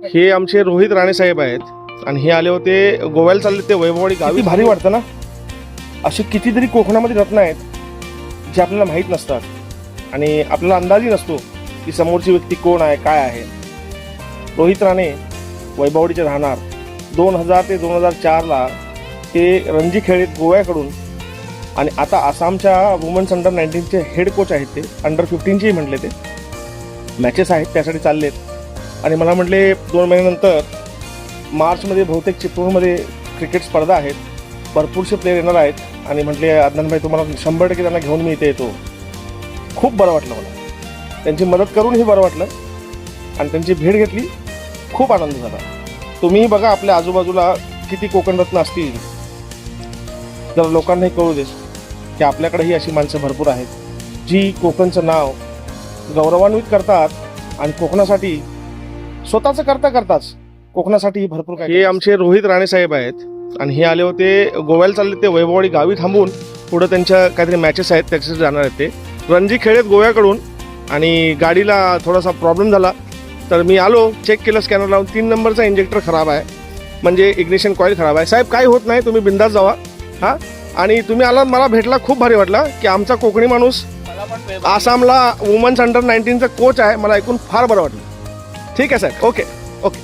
हे आमचे रोहित राणे साहेब आहेत आणि हे आले होते गोव्याला चालले ते वैभववाडी गावी. भारी वाटतं ना, अशी कितीतरी कोकणामध्ये रत्न आहेत जे आपल्याला माहीत नसतात आणि आपल्याला अंदाजही नसतो की समोरची व्यक्ती कोण आहे, काय आहे. रोहित राणे वैभववाडीचे राहणार. 2000 ते 2004ला ते रणजी खेळलेत गोव्याकडून आणि आता आसामच्या वुमन्स अंडर 19चे हेड कोच आहेत. ते अंडर 15चेही म्हटले, ते मॅचेस आहेत त्यासाठी चाललेत. आणि मला म्हटले 2 महिन्यानंतर मार्चमध्ये बहुतेक चिपळूणमध्ये क्रिकेट स्पर्धा आहेत, भरपूरसे प्लेयर येणार आहेत. आणि म्हटले अदनानभाई तुम्हाला 100% त्यांना घेऊन मी इथे येतो. खूप बरं वाटलं मला, त्यांची मदत करूनही बरं वाटलं आणि त्यांची भेट घेतली, खूप आनंद झाला. तुम्ही बघा आपल्या आजूबाजूला किती कोकणरत्न असतील, जर लोकांनाही कळू देस की आपल्याकडेही अशी माणसं भरपूर आहेत जी कोकणचं नाव गौरवान्वित करतात आणि कोकणासाठी स्वतःचं करताच कोकणासाठी भरपूर काय. हे आमचे रोहित राणे साहेब आहेत आणि हे आले होते गोव्याला चालले ते वैभववाडी गावी थांबून पुढं त्यांच्या काहीतरी मॅचेस आहेत त्याच्यासाठी जाणार आहेत. ते रणजी खेळलेत गोव्याकडून आणि गाडीला थोडासा प्रॉब्लेम झाला तर मी आलो, चेक केलं स्कॅनर लावून, 3 नंबरचा इंजेक्टर खराब आहे, म्हणजे इग्निशन कॉईल खराब आहे. साहेब काही होत नाही, तुम्ही बिंदास जावा. हां, आणि तुम्ही आला, मला भेटला, खूप भारी वाटला की आमचा कोकणी माणूस आसामला वुमन्स अंडर 19चा कोच आहे. मला ऐकून फार बरं वाटलं. ठीक आहे साहेब, ओके ओके,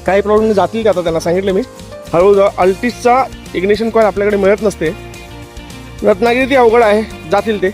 काही प्रॉब्लेम जातील का आता, त्यांना सांगितलं मी. हळूहळू अल्टिसचा इग्निशन कॉईल आपल्याकडे मिळत नसते, रत्नागिरी ती अवघड आहे, जातील ते.